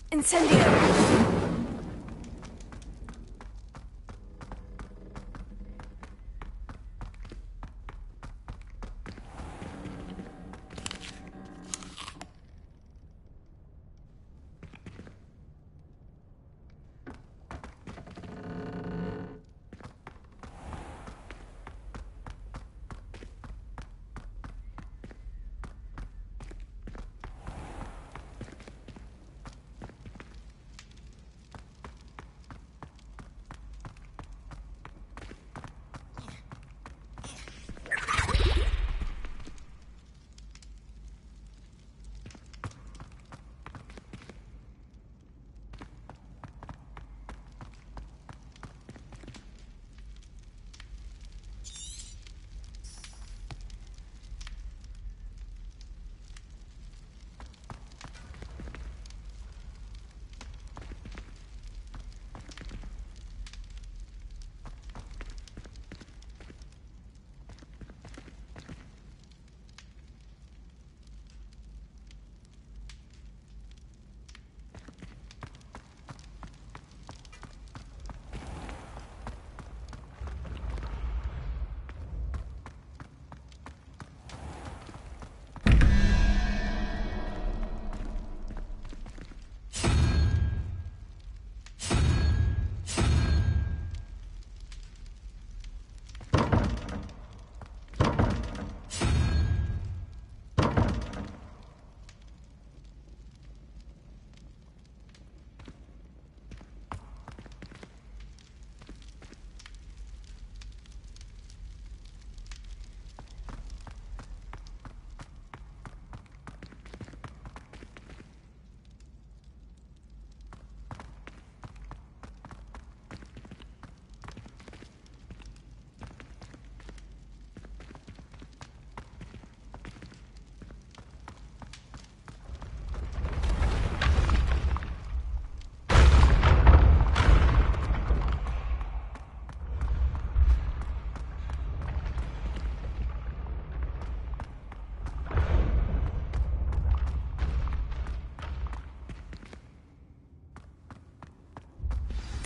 Incendio!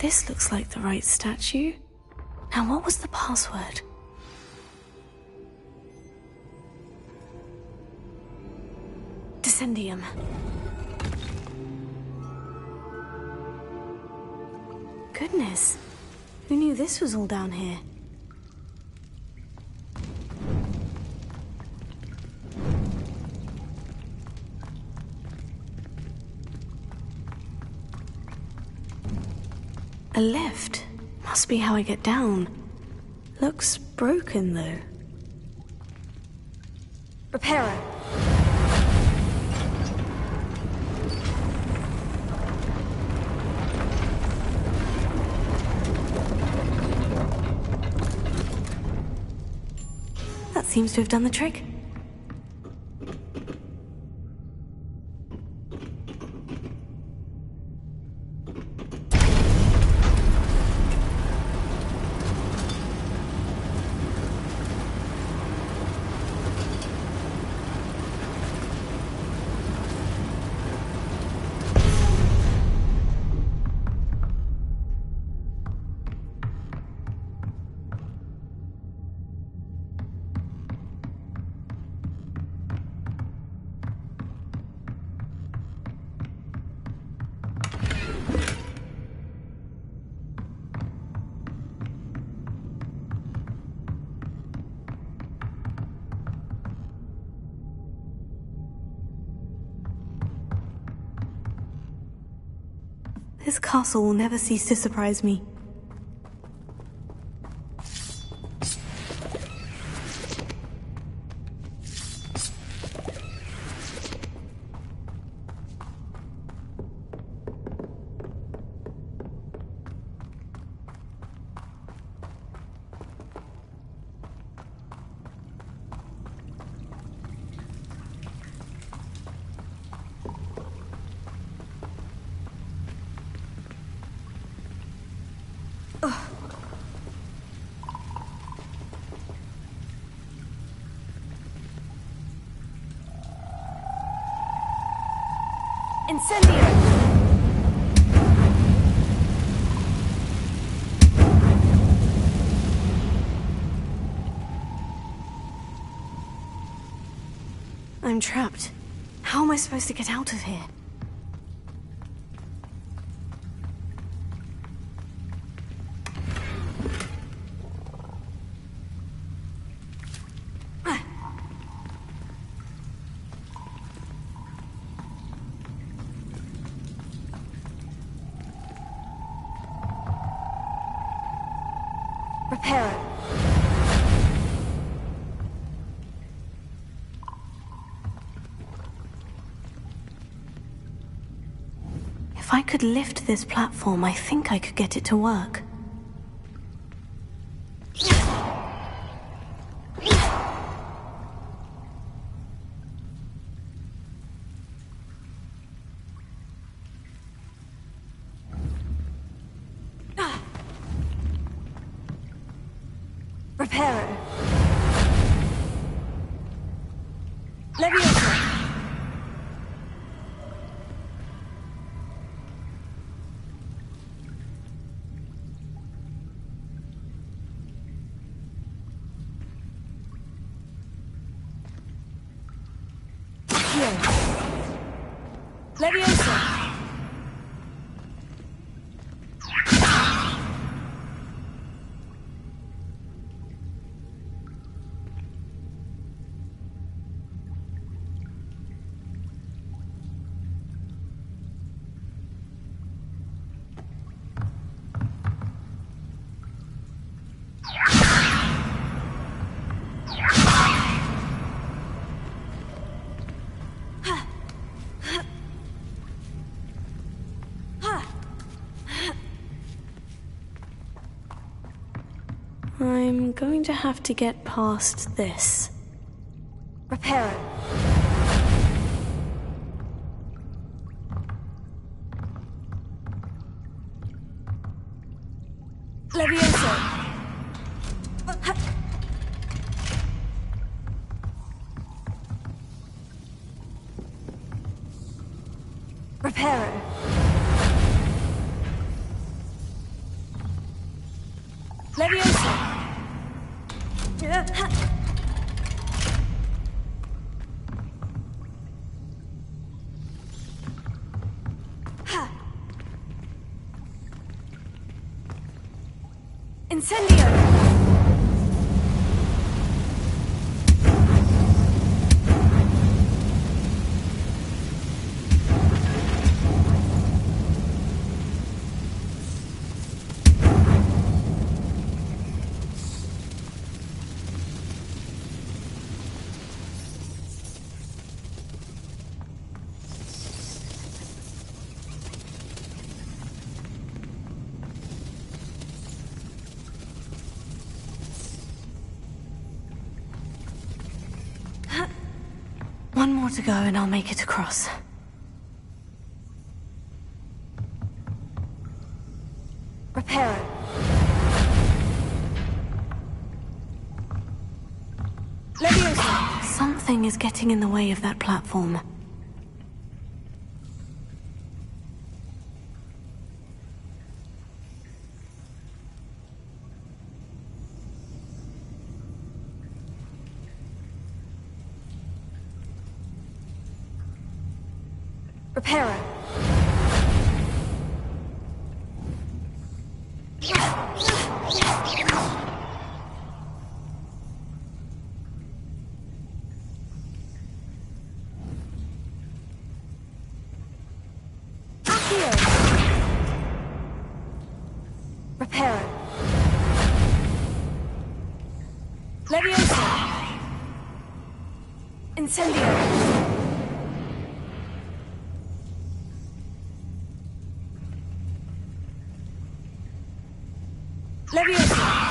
This looks like the right statue. Now, what was the password? Descendium. Goodness, who knew this was all down here? A lift. Must be how I get down. Looks broken, though. Reparo. That seems to have done the trick. This castle will never cease to surprise me. Incendio! I'm trapped. How am I supposed to get out of here? Reparo. If I could lift this platform, I think I could get it to work. Reparo. Leviosa. Leviosa. I'm going to have to get past this. Reparo. Leviosa. Reparo. Leviosa. Incendio! One more to go and I'll make it across. Reparo. Leviosa. Something is getting in the way of that platform. Reparo. Reparo. Leviosa. Incendio. Leviosa!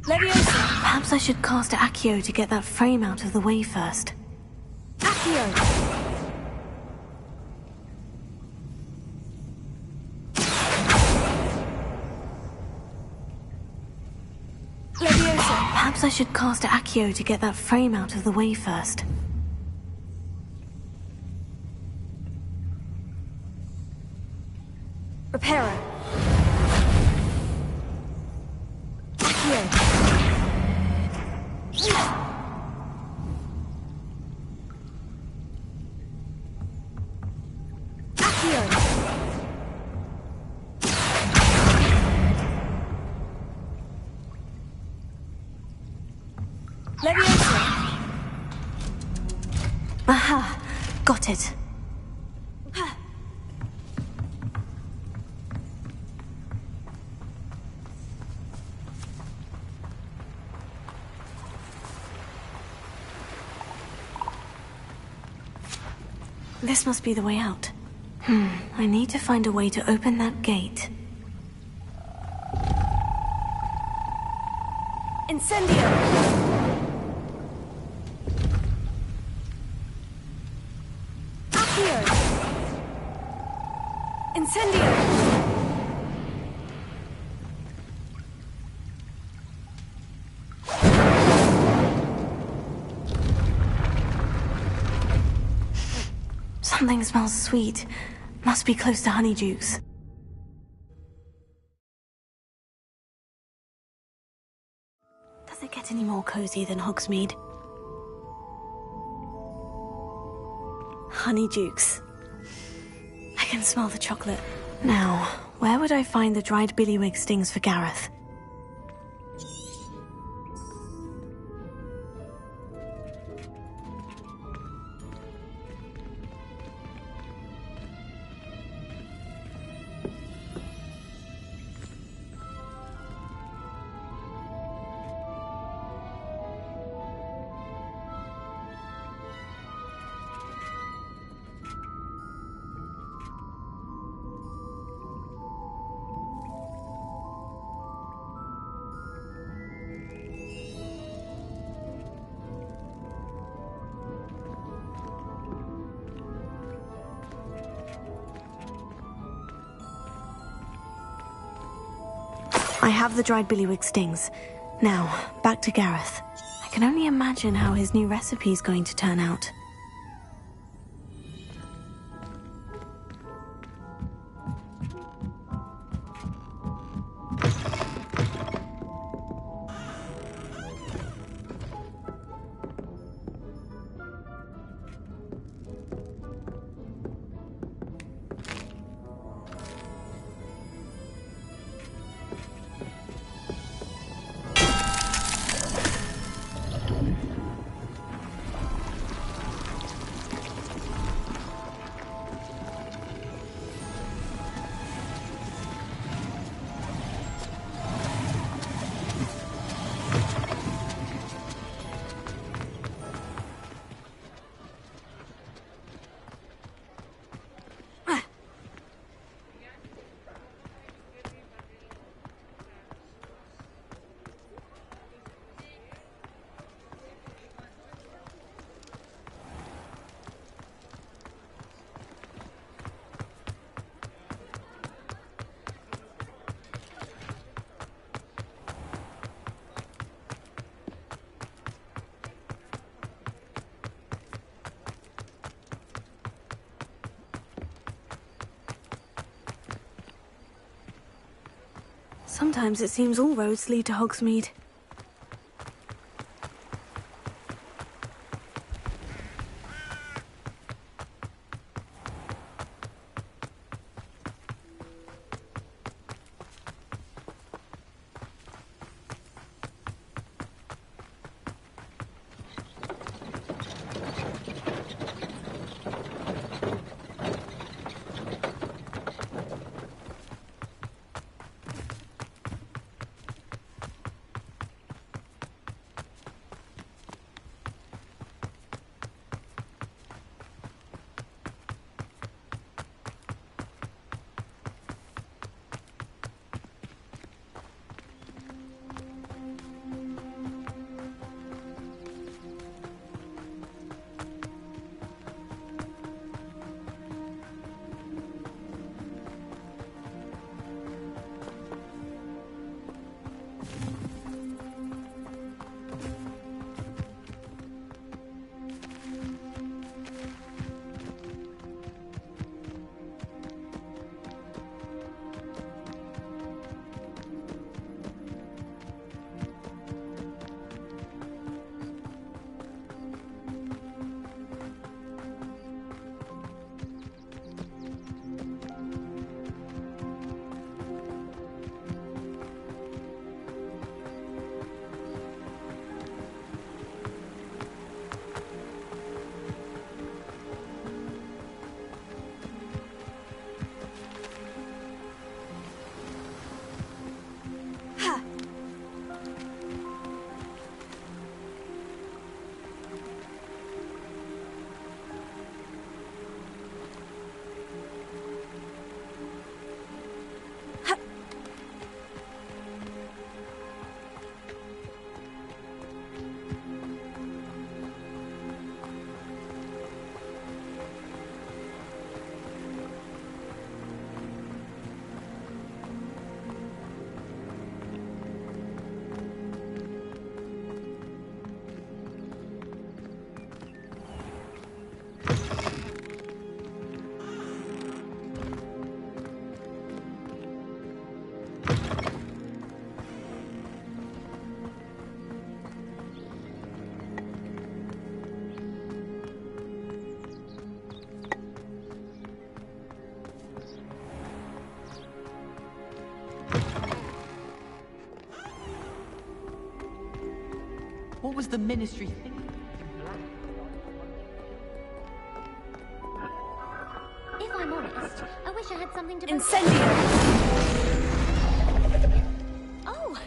Leviosa! Perhaps I should cast Accio to get that frame out of the way first. Accio! Leviosa! Perhaps I should cast Accio to get that frame out of the way first. Reparo. Accio. Accio. Leviosa. Aha! Got it. This must be the way out. I need to find a way to open that gate. Incendio! Accio! Incendio! Something smells sweet. Must be close to Honeydukes. Does it get any more cozy than Hogsmeade? Honeydukes. I can smell the chocolate. Now, where would I find the dried billywig stings for Gareth? I have the dried billywig stings. Now, back to Gareth. I can only imagine how his new recipe's going to turn out. Sometimes it seems all roads lead to Hogsmeade. What was the Ministry thinking? If I'm honest, I wish I had something to... Incendio! Oh,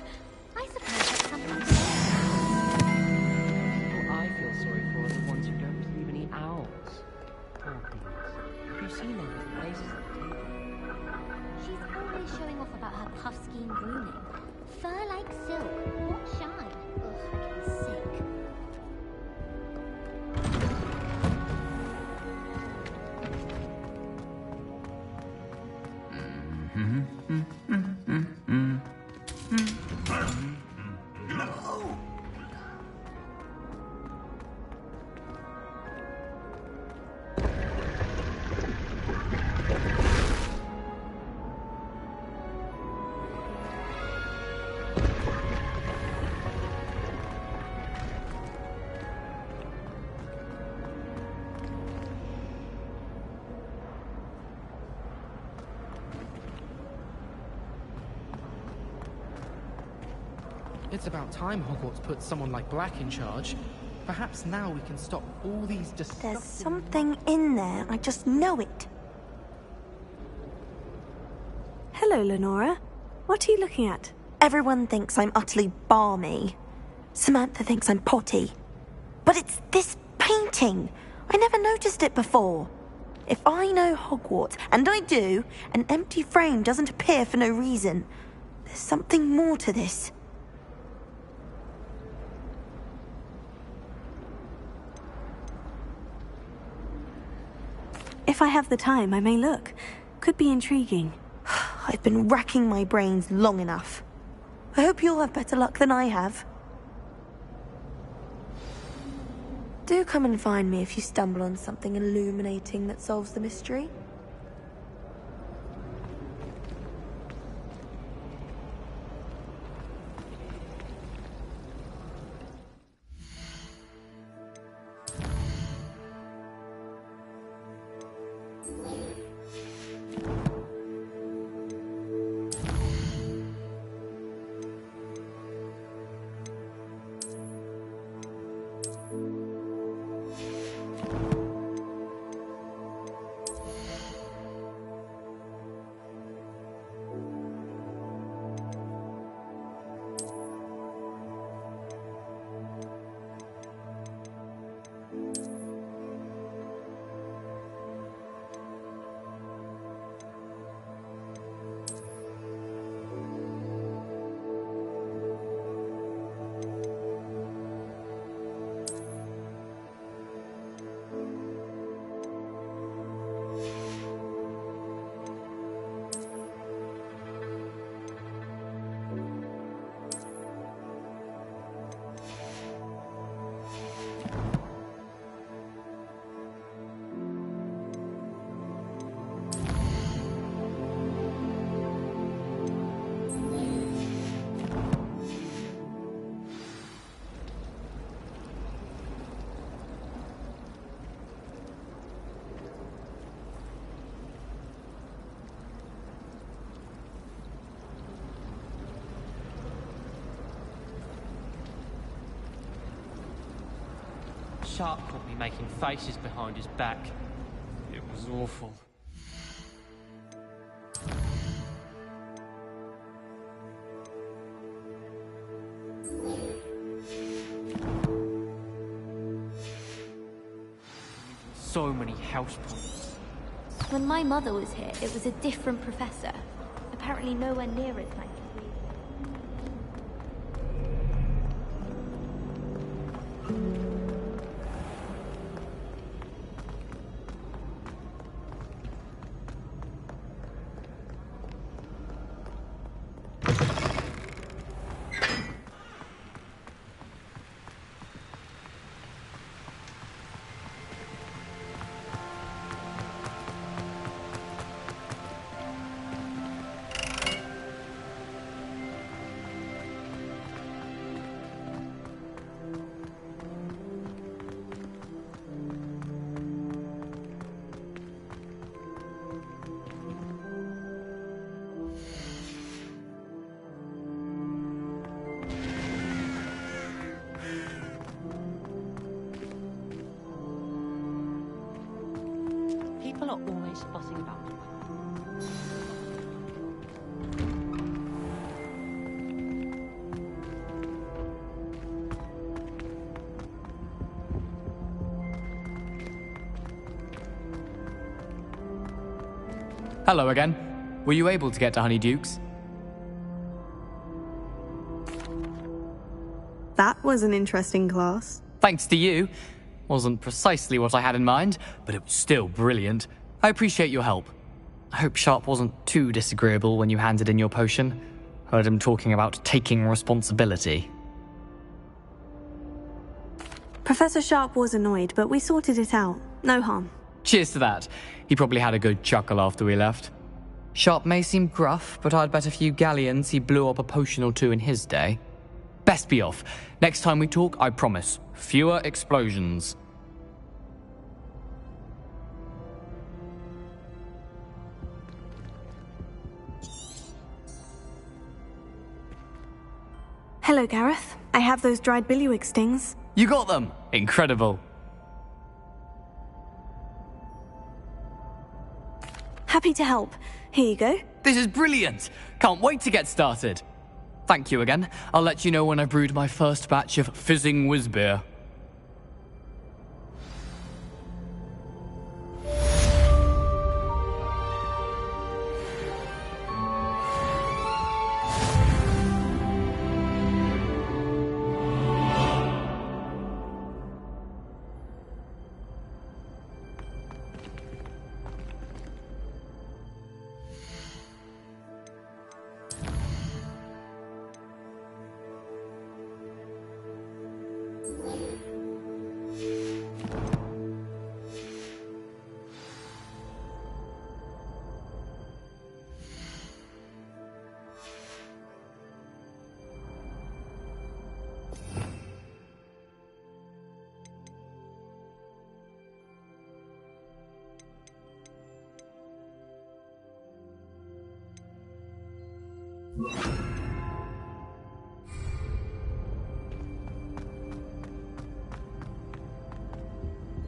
I suppose that's something. People I feel sorry for are the ones who don't receive any owls. Poor things. Have you seen their little faces at the table? She's always showing off about her puff scheme grooming. Fur like silk. What shine? Ugh, I get sick. It's about time Hogwarts put someone like Black in charge. Perhaps now we can stop all these disgusting... There's something in there, I just know it. Hello, Lenora. What are you looking at? Everyone thinks I'm utterly balmy. Samantha thinks I'm potty. But it's this painting. I never noticed it before. If I know Hogwarts, and I do, an empty frame doesn't appear for no reason. There's something more to this. If I have the time, I may look. Could be intriguing. I've been racking my brains long enough. I hope you'll have better luck than I have. Do come and find me if you stumble on something illuminating that solves the mystery. Sharp caught me making faces behind his back. It was awful. So many house points. When my mother was here, it was a different professor. Apparently nowhere near as nice as we. People are always fussing about me. Hello again. Were you able to get to Honeydukes? That was an interesting class. Thanks to you. Wasn't precisely what I had in mind, but it was still brilliant. I appreciate your help. I hope Sharp wasn't too disagreeable when you handed in your potion. Heard him talking about taking responsibility. Professor Sharp was annoyed, but we sorted it out. No harm. Cheers to that. He probably had a good chuckle after we left. Sharp may seem gruff, but I'd bet a few galleons he blew up a potion or two in his day. Best be off. Next time we talk, I promise, fewer explosions. Hello, Gareth. I have those dried Billywick stings. You got them! Incredible. Happy to help. Here you go. This is brilliant! Can't wait to get started. Thank you again. I'll let you know when I've brewed my first batch of fizzing whiz-beer.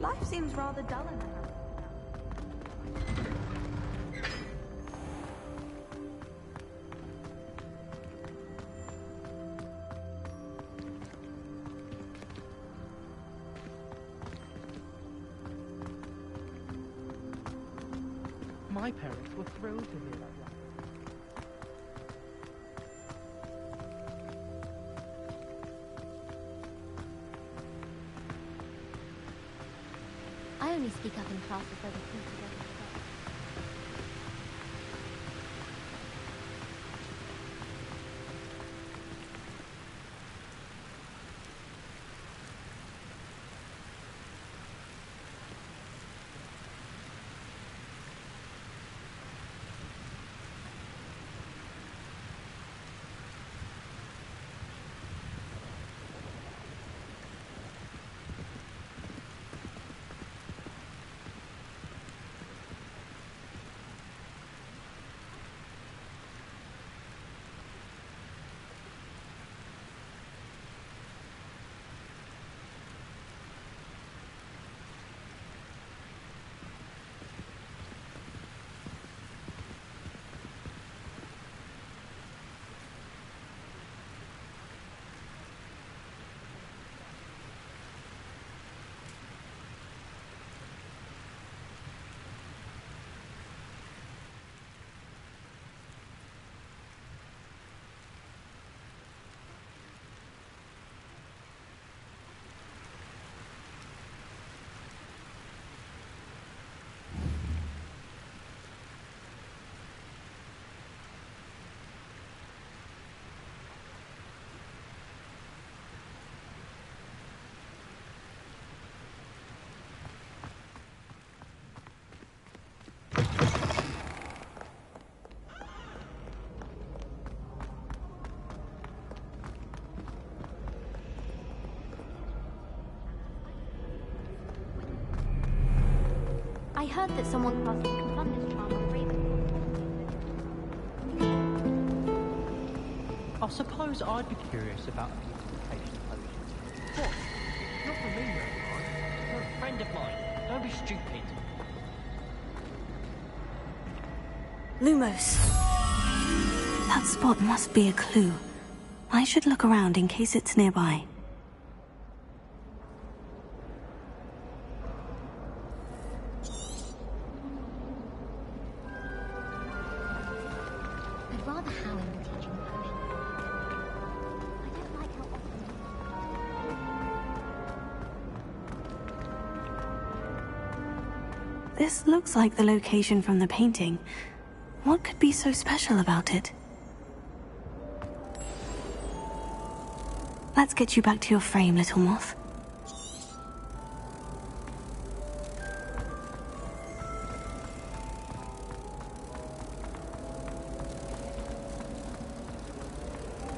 Life seems rather dull in there. My parents were thrilled to hear that. I only speak up in class if other people don't. I heard that someone cast a Confundus charm on Raven. I suppose I'd be curious about a beautification potion. What? Not for me, Rowan. You're a friend of mine. Don't be stupid. Lumos. That spot must be a clue. I should look around in case it's nearby. I'd rather Howling the teaching potion. I don't like how often. This looks like the location from the painting. What could be so special about it? Let's get you back to your frame, little moth.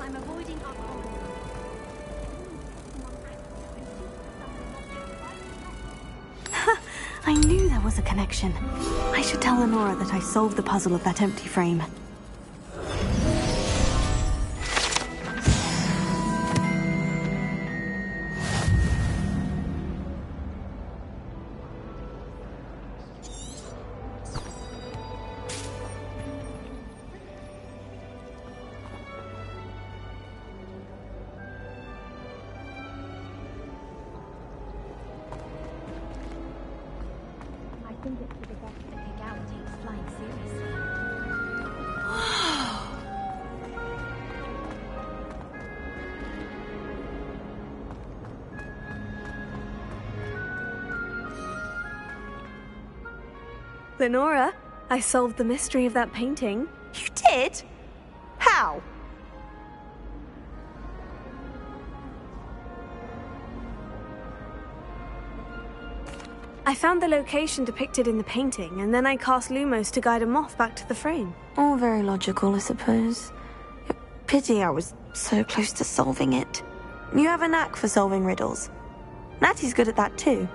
I'm avoiding our I knew there was a connection. I should tell Lenora that I solved the puzzle of that empty frame. I think it's for the best that Kagawa takes flying seriously. Lenora, I solved the mystery of that painting. You did? How? I found the location depicted in the painting, and then I cast Lumos to guide a moth back to the frame. All very logical, I suppose. Pity I was so close to solving it. You have a knack for solving riddles. Natty's good at that too.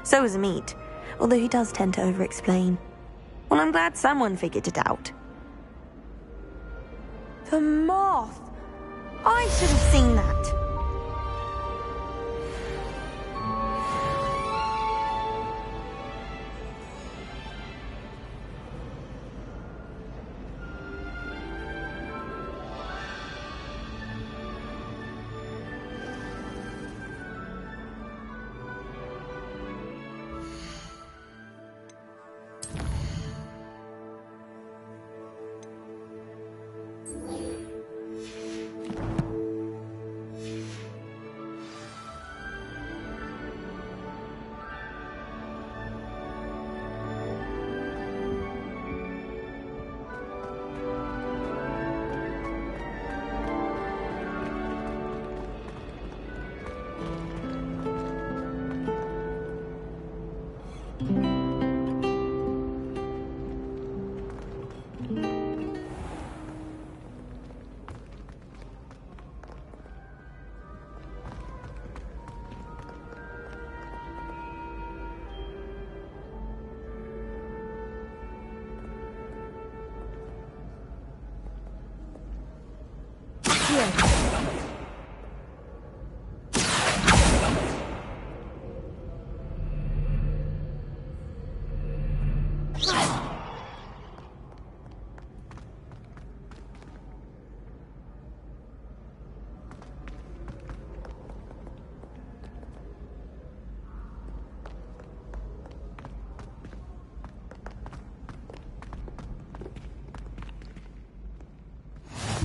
So is Amit, although he does tend to over-explain. Well, I'm glad someone figured it out. The moth! I should have seen that.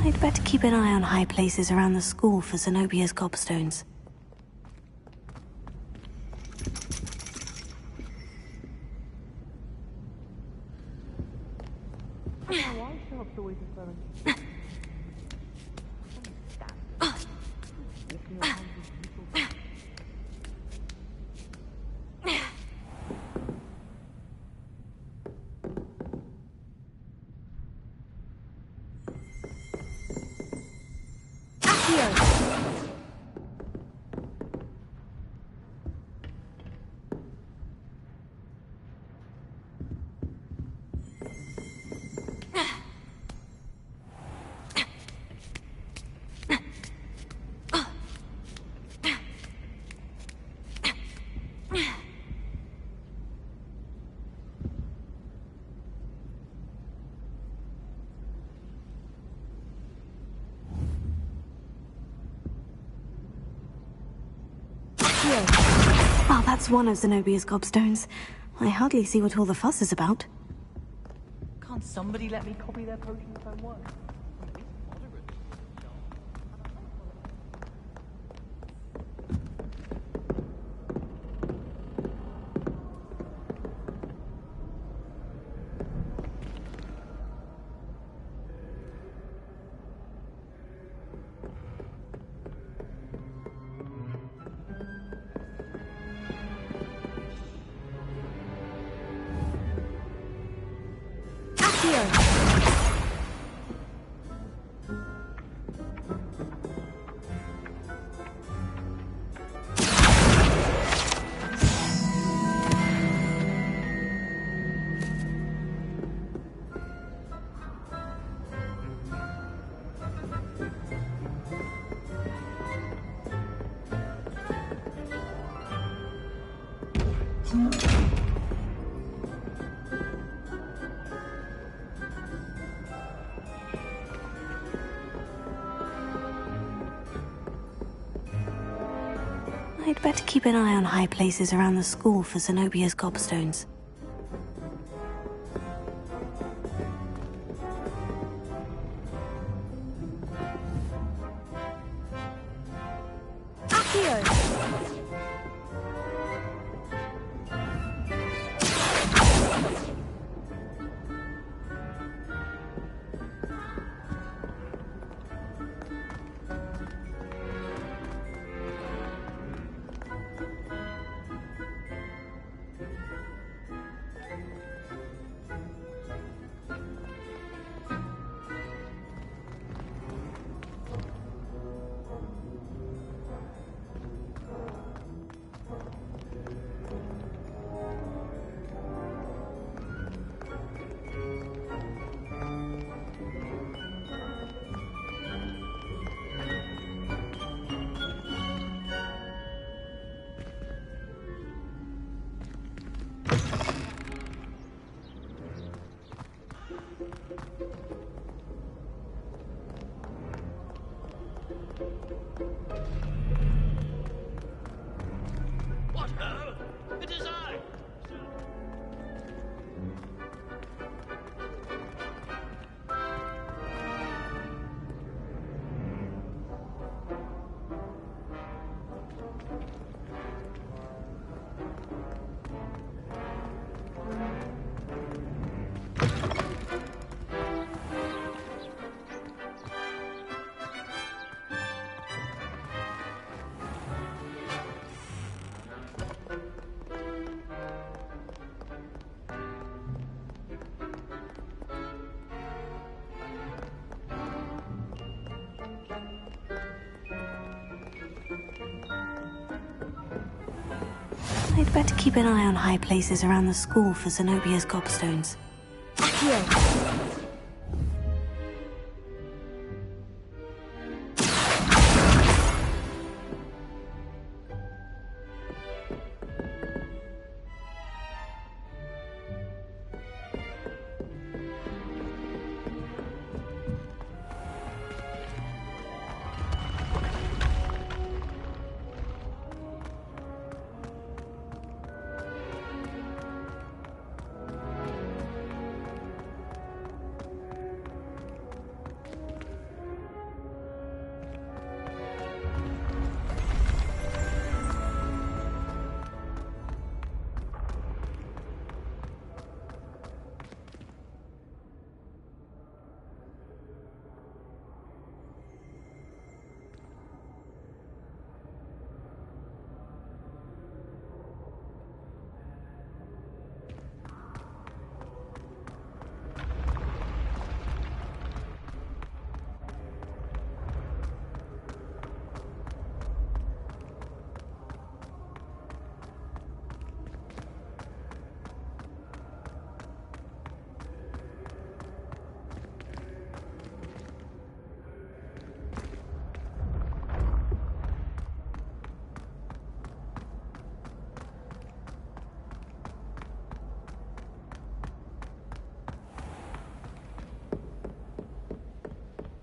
I'd better keep an eye on high places around the school for Zenobia's gobstones. That's one of Zenobia's gobstones. I hardly see what all the fuss is about. Can't somebody let me copy their potion if I want? I'd better keep an eye on high places around the school for Zenobia's gobstones. What ho? It is I! I'd better keep an eye on high places around the school for Zenobia's gobstones.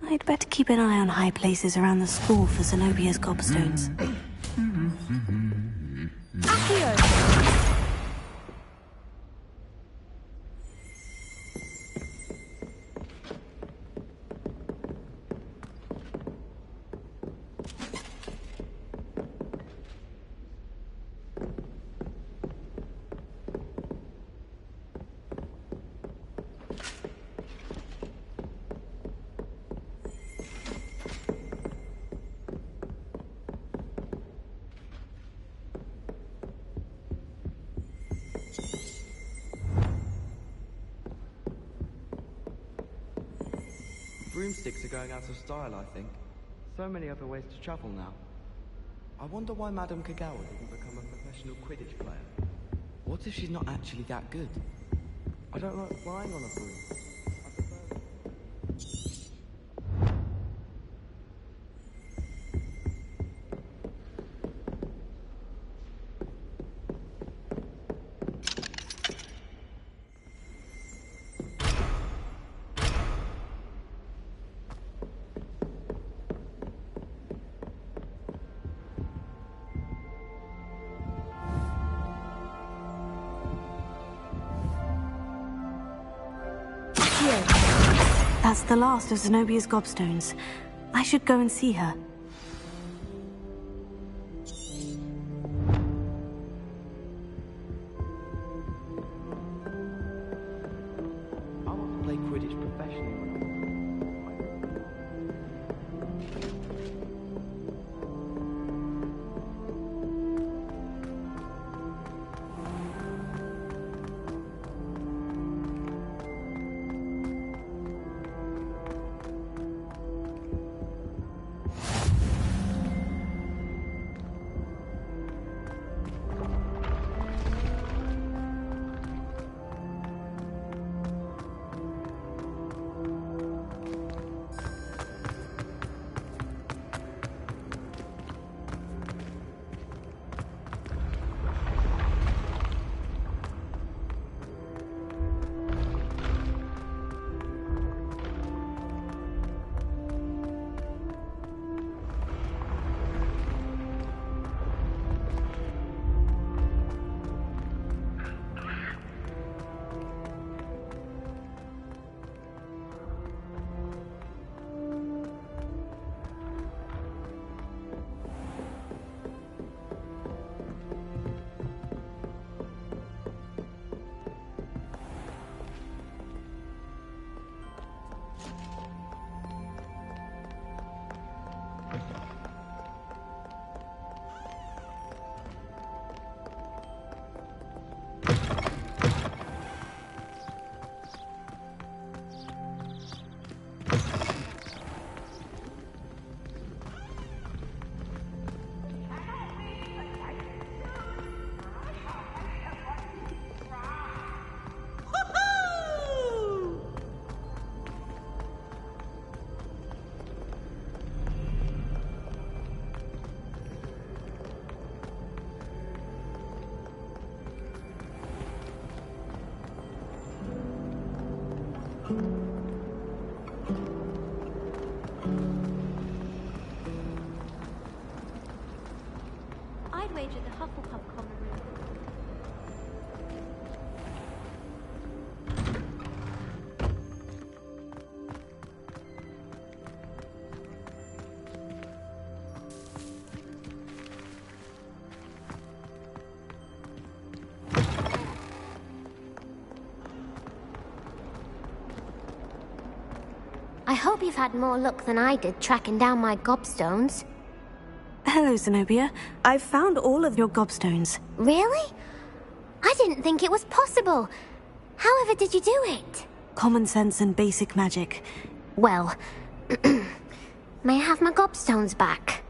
I'd better keep an eye on high places around the school for Zenobia's gobstones. Accio! broomsticks are going out of style, I think. So many other ways to travel now. I wonder why Madame Kagawa didn't become a professional Quidditch player. What if she's not actually that good? I don't like flying on a broom. I prefer... That's the last of Zenobia's gobstones. I should go and see her. I want to play Quidditch professionally when I'm I'd wager the Hufflepuff common room. I hope you've had more luck than I did tracking down my gobstones. Hello, Zenobia. I've found all of your gobstones. Really? I didn't think it was possible. However did you do it? Common sense and basic magic. Well, may I have my gobstones back?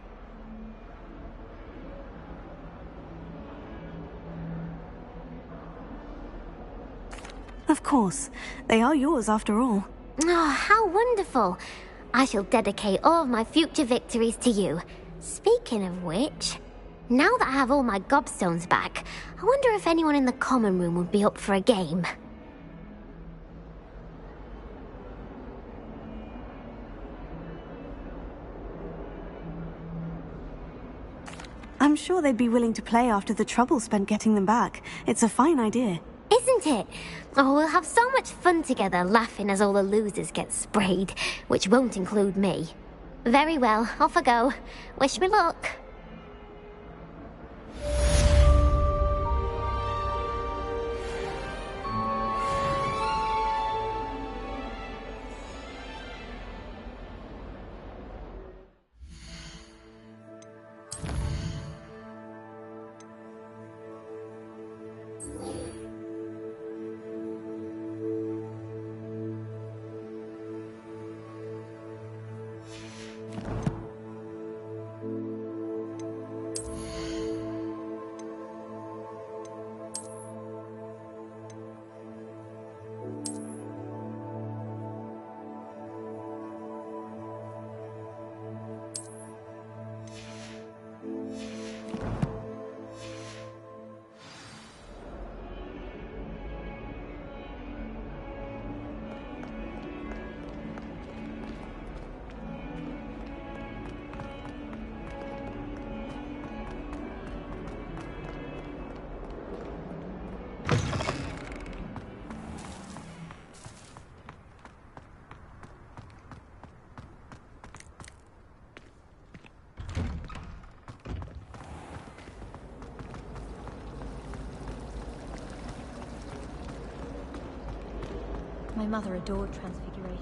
Of course. They are yours after all. Oh, how wonderful. I shall dedicate all of my future victories to you. Speaking of which, now that I have all my gobstones back, I wonder if anyone in the common room would be up for a game. I'm sure they'd be willing to play after the trouble spent getting them back. It's a fine idea. Isn't it? Oh, we'll have so much fun together laughing as all the losers get sprayed, which won't include me. Very well, off I go. Wish me luck. My mother adored Transfiguration.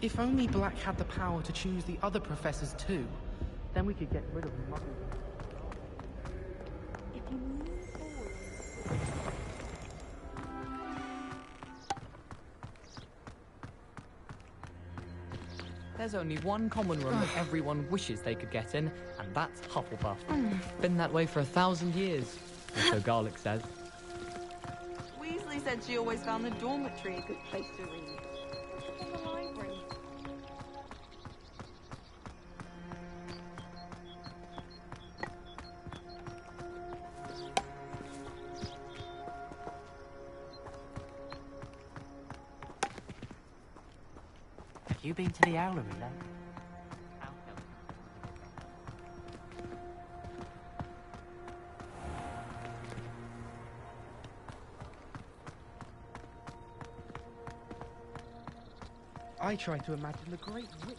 If only Black had the power to choose the other professors too, then we could get rid of Muggle. If you move forward... There's only one common room that everyone wishes they could get in, and that's Hufflepuff. Been that way for 1,000 years, or so Garlic says. Weasley said she always found the dormitory a good place to read. In the library. Have you been to the Owlery then? I try to imagine the great witch.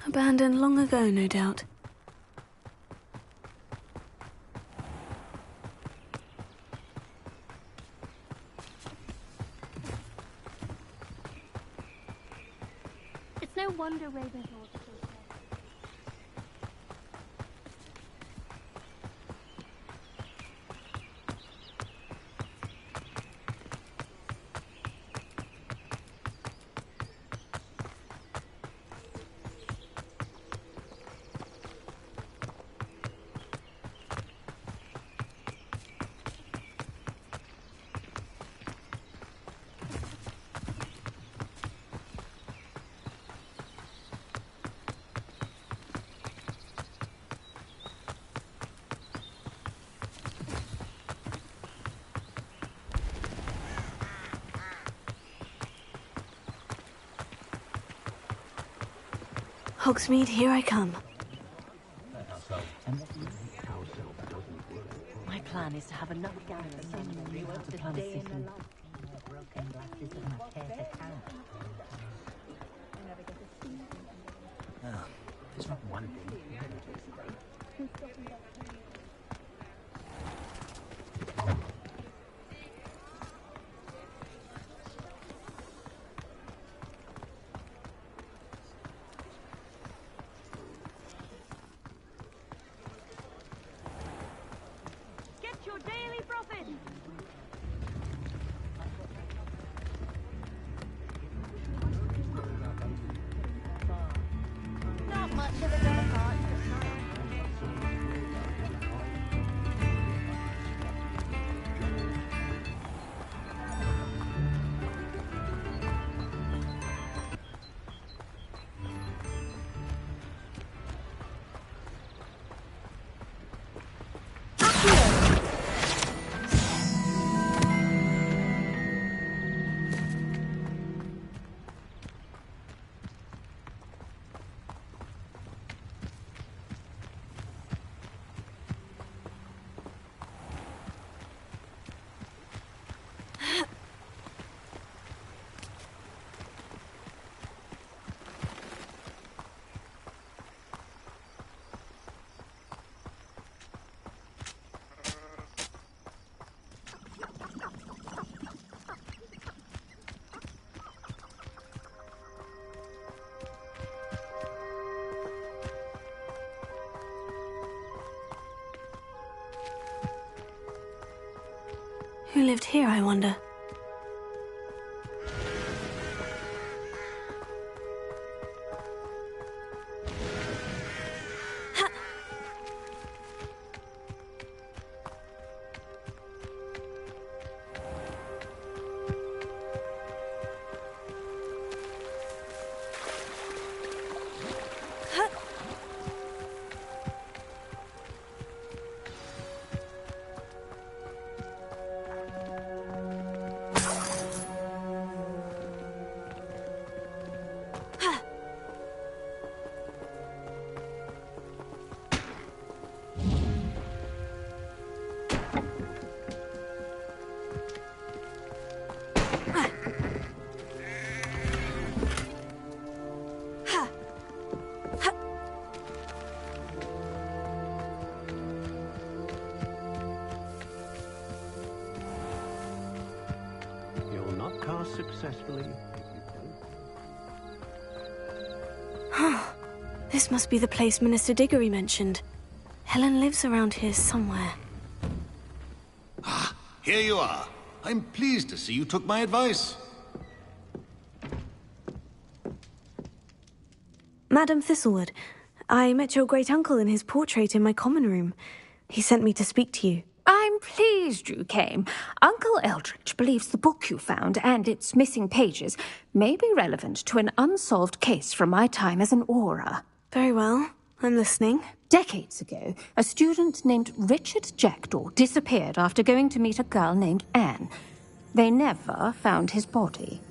Abandoned long ago, no doubt. It's no wonder Ravenclaw still says. Hogsmeade, here I come. My plan is to have enough gas to plan a system. Oh, there's not one thing. Daily Prophet! Not much of a good heart. Who lived here, I wonder? You'll not cast successfully. This must be the place Minister Diggory mentioned. Helen lives around here somewhere. Ah, here you are. I'm pleased to see you took my advice. Madam Thistlewood, I met your great-uncle in his portrait in my common room. He sent me to speak to you. I'm pleased you came. Uncle Eldritch believes the book you found and its missing pages may be relevant to an unsolved case from my time as an Auror. Very well. I'm listening. Decades ago, a student named Richard Jackdaw disappeared after going to meet a girl named Anne. They never found his body.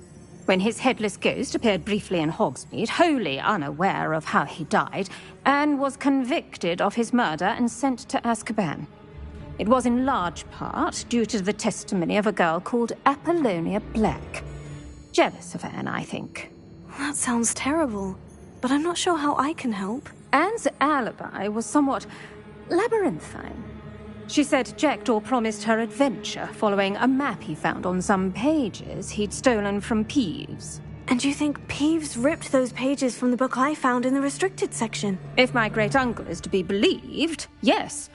When his headless ghost appeared briefly in Hogsmeade, wholly unaware of how he died, Anne was convicted of his murder and sent to Azkaban. It was in large part due to the testimony of a girl called Apollonia Black. Jealous of Anne, I think. That sounds terrible, but I'm not sure how I can help. Anne's alibi was somewhat labyrinthine. She said Jackdaw promised her adventure following a map he found on some pages he'd stolen from Peeves. And you think Peeves ripped those pages from the book I found in the restricted section? If my great-uncle is to be believed, yes.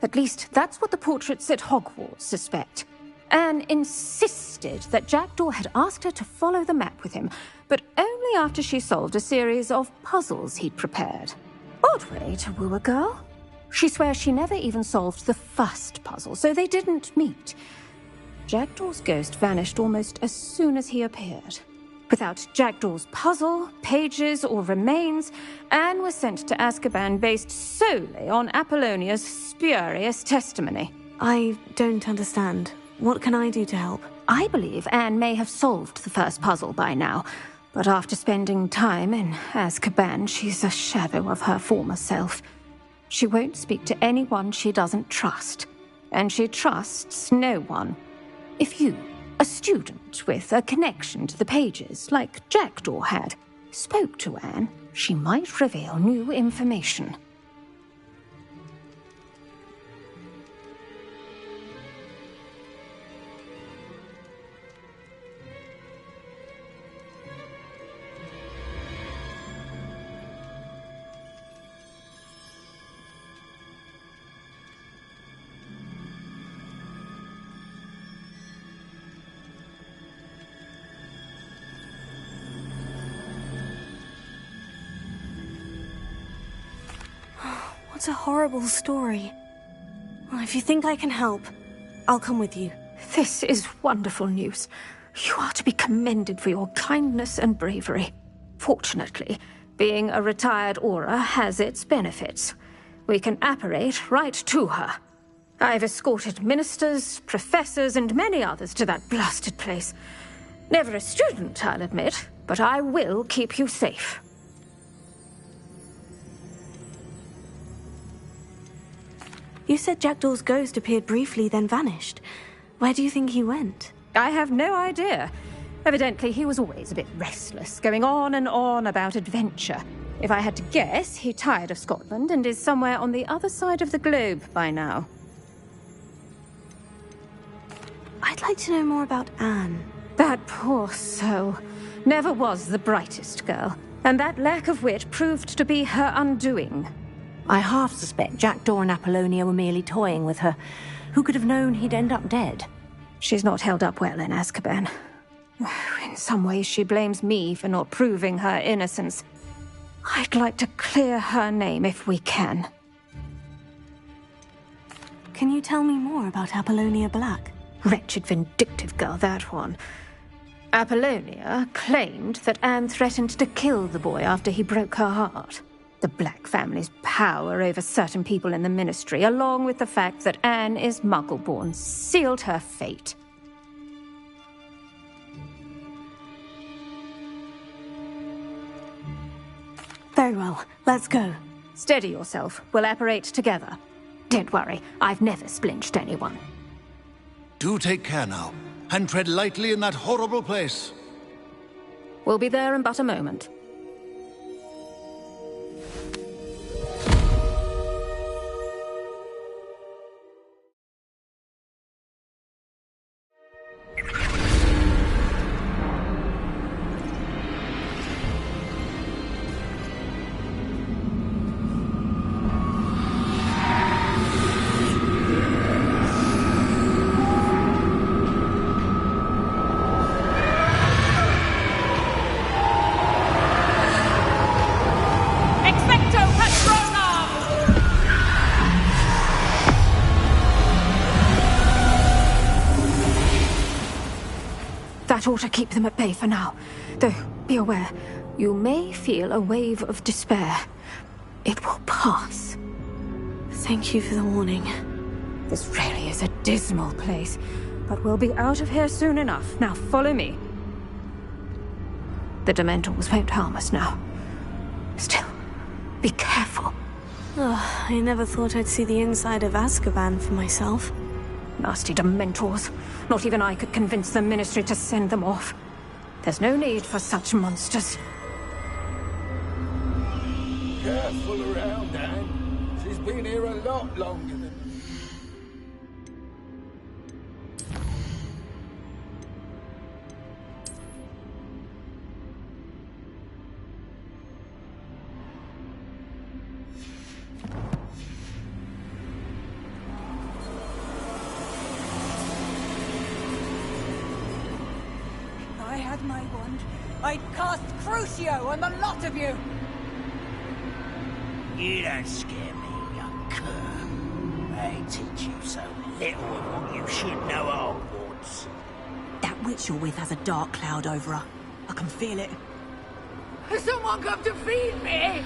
At least that's what the portraits at Hogwarts suspect. Anne insisted that Jackdaw had asked her to follow the map with him, but only after she solved a series of puzzles he'd prepared. Odd way to woo a girl. She swears she never even solved the first puzzle, so they didn't meet. Jackdaw's ghost vanished almost as soon as he appeared. Without Jackdaw's puzzle, pages, or remains, Anne was sent to Azkaban based solely on Apollonia's spurious testimony. I don't understand. What can I do to help? I believe Anne may have solved the first puzzle by now, but after spending time in Azkaban, she's a shadow of her former self. She won't speak to anyone she doesn't trust, and she trusts no one. If you, a student with a connection to the pages, like Jackdaw had, spoke to Anne, she might reveal new information. What a horrible story. Well, if you think I can help, I'll come with you. This is wonderful news. You are to be commended for your kindness and bravery. Fortunately, being a retired Auror has its benefits. We can apparate right to her. I've escorted ministers, professors, and many others to that blasted place. Never a student, I'll admit, but I will keep you safe. You said Jackdaw's ghost appeared briefly, then vanished. Where do you think he went? I have no idea. Evidently, he was always a bit restless, going on and on about adventure. If I had to guess, he tired of Scotland and is somewhere on the other side of the globe by now. I'd like to know more about Anne. That poor soul. Never was the brightest girl, and that lack of wit proved to be her undoing. I half suspect Jackdaw and Apollonia were merely toying with her. Who could have known he'd end up dead? She's not held up well in Azkaban. In some ways, she blames me for not proving her innocence. I'd like to clear her name if we can. Can you tell me more about Apollonia Black? Wretched, vindictive girl, that one. Apollonia claimed that Anne threatened to kill the boy after he broke her heart. The Black family's power over certain people in the Ministry, along with the fact that Anne is Muggle-born, sealed her fate. Very well, let's go. Steady yourself. We'll apparate together. Don't worry, I've never splinched anyone. Do take care now, and tread lightly in that horrible place. We'll be there in but a moment. That ought to keep them at bay for now. Though, be aware, you may feel a wave of despair. It will pass. Thank you for the warning. This really is a dismal place, but we'll be out of here soon enough. Now follow me. The Dementors won't harm us now. Still, be careful. Oh, I never thought I'd see the inside of Azkaban for myself. Nasty Dementors. Not even I could convince the Ministry to send them off. There's no need for such monsters. Careful around, Anne. She's been here a lot longer than... I had my wand. I'd cast Crucio on the lot of you! You don't scare me, young cur. I teach you so little of what you should know at Hogwarts. That witch you're with has a dark cloud over her. I can feel it. Has someone come to feed me?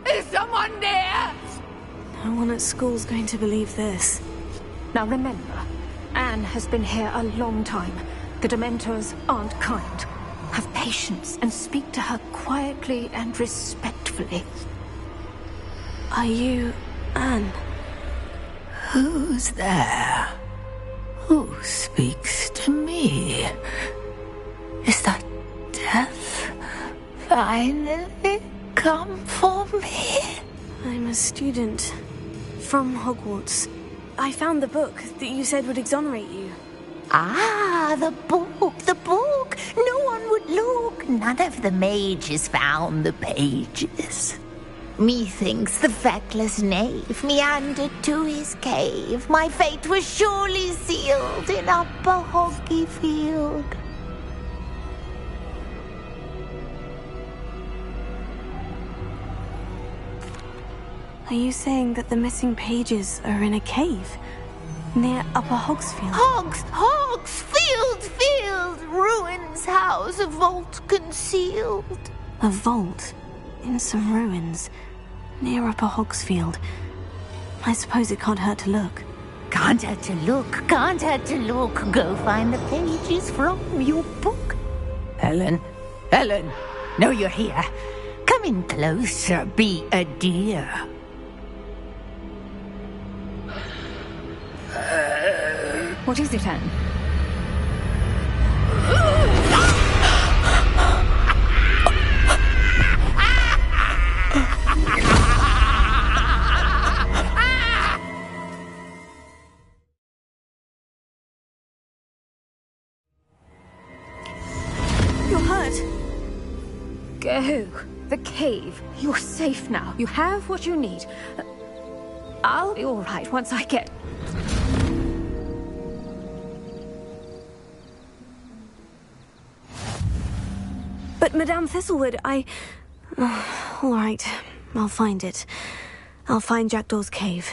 Is someone there? No one at school's going to believe this. Now remember, Anne has been here a long time. The Dementors aren't kind. Have patience and speak to her quietly and respectfully. Are you Anne? Who's there? Who speaks to me? Is that death finally come for me? I'm a student from Hogwarts. I found the book that you said would exonerate you. Ah, the book, the book. No one would look. None of the mages found the pages. Methinks the feckless knave meandered to his cave. My fate was surely sealed in Upper Hoggyfield. Are you saying that the missing pages are in a cave? Near Upper Hogsfield? Field! Ruins house, a vault concealed. A vault? In some ruins? Near Upper Hogsfield? I suppose it can't hurt to look. Can't hurt to look. Go find the pages from your book. Ellen, know you're here. Come in closer, be a dear. What is it, Anne? You're hurt. Go. The cave. You're safe now. You have what you need. I'll be all right once I get... But Madame Thistlewood, all right, I'll find it. I'll find Jackdaw's cave.